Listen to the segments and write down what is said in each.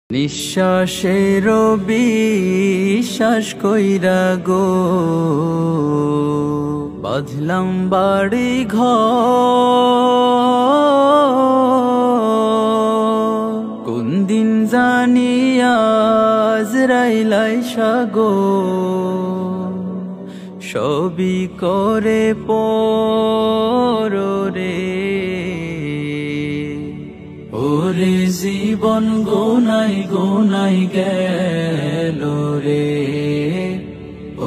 নিঃশ্বাসের বিশ্বাস কইরা গো বাঁধলাম বাড়ি ঘর। কোন দিন জানি আজরাইল আইসা গো সবই করে পরে। ওরে জীবন গোনাই গোনাই গেল রে,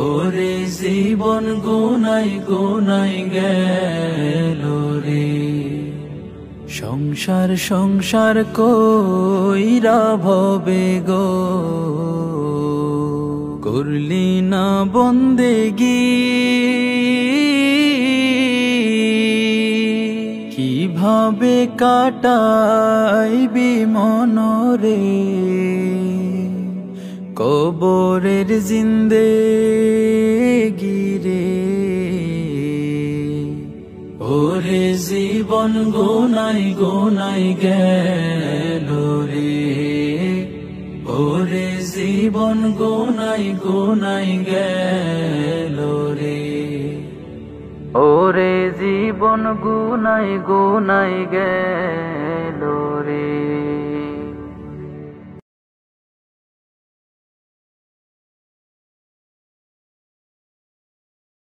ওরে জীবন গোনাই গোনাই গেল রে। সংসার সংসার কইরা ভবে গো করলি না বন্দেগি, কিভাবে কাটাইবি মনরে কবরের জিন্দেগি রে। ওরে জীবন গোনাই গোনাই গেল রে, ওরে জীবন গোনাই গোনাই গেল রে। ওরে জীবন গুনাই গুনাই গে